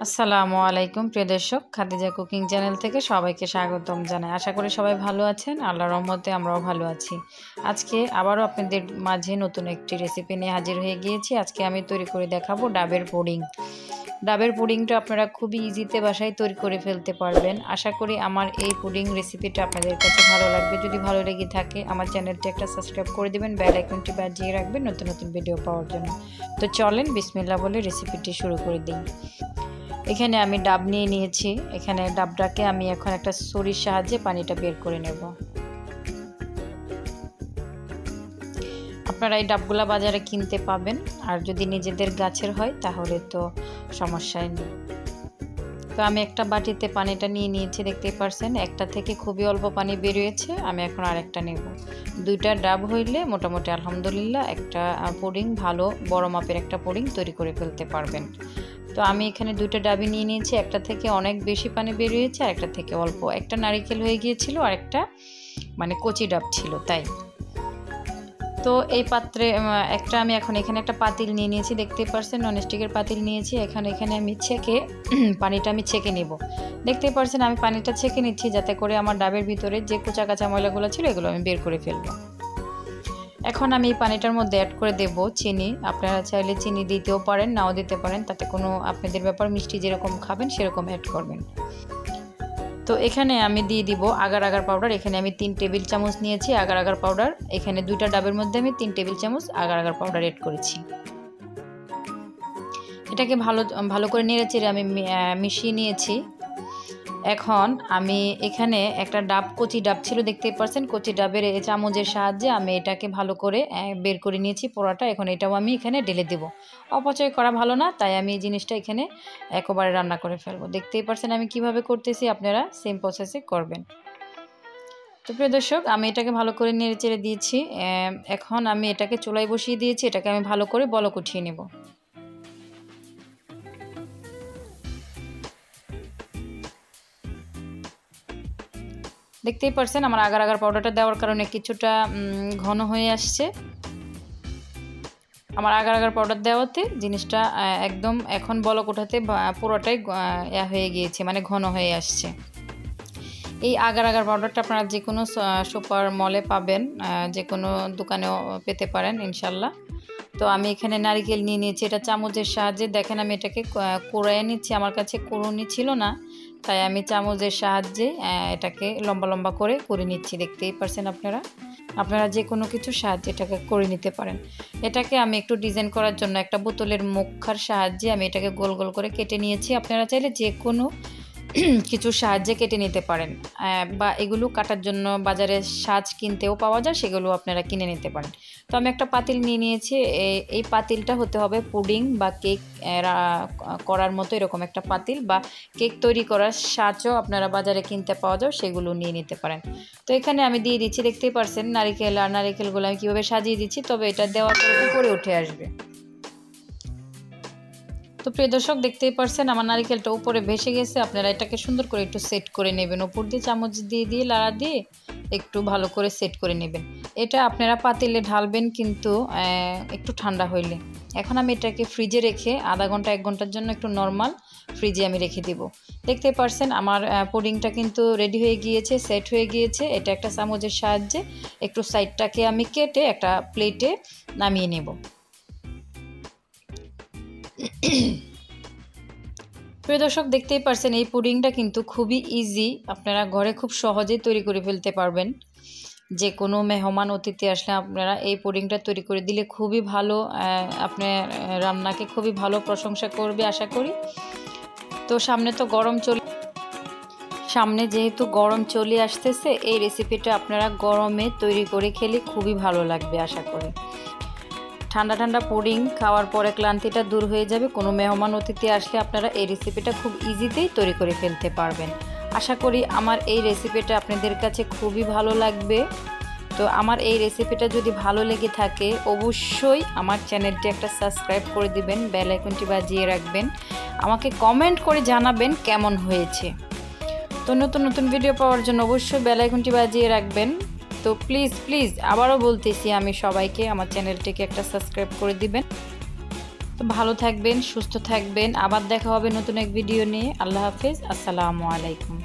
আসসালামু আলাইকুম প্রিয় দর্শক, খাদিজা কুকিং চ্যানেল থেকে সবাইকে স্বাগতম জানাই। আশা করি সবাই ভালো আছেন। আল্লাহর রহমতে আমরাও ভালো আছি। আজকে আবারও আপনাদের মাঝে নতুন একটি রেসিপি নিয়ে হাজির হয়ে গিয়েছি। আজকে আমি তৈরি করে দেখাবো ডাবের পুডিং। ডাবের পুডিংটা আপনারা খুবই ইজিতে বাসায় তৈরি করে ফেলতে পারবেন। আশা করি আমার এই পুডিং রেসিপিটা আপনাদের কাছে ভালো লাগবে। যদি ভালো লেগে থাকে আমার চ্যানেলটি একটা সাবস্ক্রাইব করে দিবেন, বেল আইকনটি বাজিয়ে রাখবেন নতুন নতুন ভিডিও পাওয়ার জন্য। তো চলেন বিসমিল্লাহ বলে রেসিপিটি শুরু করে দিই। এখানে আমি ডাব নিয়ে নিয়েছি। এখানে ডাবটাকে আমি এখন একটা ছুরির সাহায্যে পানিটা বের করে নেব। আপনারা এই ডাবগুলা বাজারে কিনতে পাবেন, আর যদি নিজেদের গাছের হয় তাহলে তো সমস্যাই নেই। তো আমি একটা বাটিতে পানিটা নিয়ে নিয়েছি, দেখতেই পারছেন একটা থেকে খুবই অল্প পানি বেরিয়েছে। আমি এখন আরেকটা নেব। দুইটা ডাব হইলে মোটামুটি আলহামদুলিল্লাহ একটা পুডিং, ভালো বড় মাপের একটা পুডিং তৈরি করে ফেলতে পারবেন। তো আমি এখানে দুইটা ডাবই নিয়ে নিয়েছি। একটা থেকে অনেক বেশি পানি বেরিয়েছে, আর একটা থেকে অল্প। একটা নারিকেল হয়ে গিয়েছিল, আর একটা কচি ডাব ছিল তাই। তো এই পাত্রে আমি এখন এখানে একটা পাতিল নিয়ে নিয়েছি, দেখতেই পারছেন ননস্টিকের পাতিল নিয়েছি। এখানে আমি ছেঁকে পানিটা আমি ছেঁকে নিব। দেখতেই পারছেন আমি পানিটা ছেঁকে নিচ্ছি, যাতে করে আমার ডাবের ভিতরে যে কোচা কাঁচা ময়লাগুলো ছিল এগুলো আমি বের করে ফেলবো। এখন আমি এই পানিটার মধ্যে অ্যাড করে দেব চিনি। আপনারা চাইলে চিনি দিতেও পারেন, নাও দিতে পারেন, তাতে কোনো আপনাদের ব্যাপার। মিষ্টি যেরকম খাবেন সেরকম অ্যাড করবেন। তো এখানে আমি দিয়ে দিব আগার পাউডার। এখানে আমি 3 টেবিল চামচ নিয়েছি আগার পাউডার। এখানে দুইটা ডাবের মধ্যে আমি 3 টেবিল চামচ আগার পাউডার অ্যাড করেছি। এটাকে ভালো করে নেড়েচেড়ে আমি মিশিয়ে নিয়েছি। এখন আমি এখানে একটা ডাব, কচি ডাব ছিল, দেখতেই পাচ্ছেন। কচি ডাবের এই চামচের সাহায্যে আমি এটাকে ভালো করে বের করে নিয়েছি পোড়াটা। এখন এটাও আমি এখানে ঢেলে দেব। অপচয় করা ভালো না, তাই আমি এই জিনিসটা এখানে একবারে রান্না করে ফেলবো। দেখতেই পাচ্ছেন আমি কিভাবে করতেছি, আপনারা সেম প্রসেসে করবেন। তো প্রিয় দর্শক, আমি এটাকে ভালো করে নেড়ে চেড়ে দিয়েছি। এখন আমি এটাকে চুলায় বসিয়ে দিয়েছি। এটাকে আমি ভালো করে বলক উঠিয়ে নেব। দেখতেই পারছেন আমার আগার পাউডারটা দেওয়ার কারণে কিছুটা ঘন হয়ে আসছে। আমার আগার পাউডার দেওয়াতে জিনিসটা একদম এখন বলক ওঠাতে পুরোটাই হয়ে গিয়েছে, ঘন হয়ে আসছে। এই আগার পাউডারটা আপনারা যে কোনো সুপার মলে পাবেন, যে কোনো দোকানেও পেতে পারেন ইনশাল্লাহ। তো আমি এখানে নারিকেল নিয়ে নিয়েছি, এটা চামচের সাহায্যে দেখেন আমি এটাকে কুড়াইয়ে নিচ্ছি। আমার কাছে কুড়ুনি ছিল না, তাই আমি চামচের সাহায্যে এটাকে লম্বা লম্বা করে নিচ্ছি। দেখতেই পারছেন আপনারা যে কোনো কিছু সাহায্যে এটাকে করে নিতে পারেন। এটাকে আমি একটু ডিজাইন করার জন্য একটা বোতলের মুখার সাহায্যে আমি এটাকে গোল গোল করে কেটে নিয়েছি। আপনারা চাইলে যে কোনো কিছু সাহায্যে কেটে নিতে পারেন, বা এগুলো কাটার জন্য বাজারে সাজ কিনতেও পাওয়া যায়, সেগুলো আপনারা কিনে নিতে পারেন। তো আমি একটা পাতিল নিয়ে নিয়েছি। এই পাতিলটা হতে হবে পুডিং বা কেক করার মতো এরকম একটা পাতিল, বা কেক তৈরি করার সাজও আপনারা বাজারে কিনতে পাওয়া যায়, সেগুলো নিয়ে নিতে পারেন। তো এখানে আমি দিয়ে দিচ্ছি, দেখতেই পারছেন নারিকেলগুলো আমি কীভাবে সাজিয়ে দিচ্ছি, তবে এটা দেওয়ার পরে উপরে উঠে আসবে। তো প্রিয় দর্শক, দেখতেই পারছেন আমার নারিকেলটা উপরে ভেসে গেছে। আপনারা এটাকে সুন্দর করে একটু সেট করে নেবেন, উপর দিয়ে চামচ দিয়ে লাড়া দিয়ে একটু ভালো করে সেট করে নেবেন। এটা আপনারা পাতিলে ঢালবেন কিন্তু একটু ঠান্ডা হইলে। এখন আমি এটাকে ফ্রিজে রেখে আধা ঘন্টা 1 ঘন্টার জন্য একটু নর্মাল ফ্রিজে আমি রেখে দিব। দেখতেই পারছেন আমার পুডিংটা কিন্তু রেডি হয়ে গিয়েছে, সেট হয়ে গিয়েছে। এটা একটা চামচের সাহায্যে একটু সাইডটাকে আমি কেটে একটা প্লেটে নামিয়ে নেব। প্রিয় দর্শক, দেখতেই পারছেন এই পুডিংটা কিন্তু খুবই ইজি, আপনারা ঘরে খুব সহজেই তৈরি করে ফেলতে পারবেন। যে কোনো মেহমান অতিথি আসলে আপনারা এই পুডিংটা তৈরি করে দিলে খুবই ভালো, আপনার রান্নাকে খুবই ভালো প্রশংসা করবে আশা করি। তো সামনে যেহেতু গরম চলে আসতেছে, এই রেসিপিটা আপনারা গরমে তৈরি করে খেলে খুবই ভালো লাগবে আশা করি। ঠান্ডা ঠান্ডা পুডিং খাওয়ার পরে ক্লান্তিটা দূর হয়ে যাবে। কোনো মেহমান অতিথি আসলে আপনারা এই রেসিপিটা খুব ইজিতেই তৈরি করে ফেলতে পারবেন। আশা করি আমার এই রেসিপিটা আপনাদের কাছে খুবই ভালো লাগবে। তো আমার এই রেসিপিটা যদি ভালো লেগে থাকে অবশ্যই আমার চ্যানেলটি একটা সাবস্ক্রাইব করে দিবেন, বেল আইকনটি বাজিয়ে রাখবেন, আমাকে কমেন্ট করে জানাবেন কেমন হয়েছে। তো নতুন নতুন ভিডিও পাওয়ার জন্য অবশ্যই বেল আইকনটি বাজিয়ে রাখবেন। তো প্লিজ আবারও বলতেছি আমি সবাইকে আমার চ্যানেলটিকে একটা সাবস্ক্রাইব করে দিবেন। তো ভালো থাকবেন, সুস্থ থাকবেন, আবার দেখা হবে নতুন এক ভিডিও নিয়ে। আল্লাহ হাফেজ, আসসালামু আলাইকুম।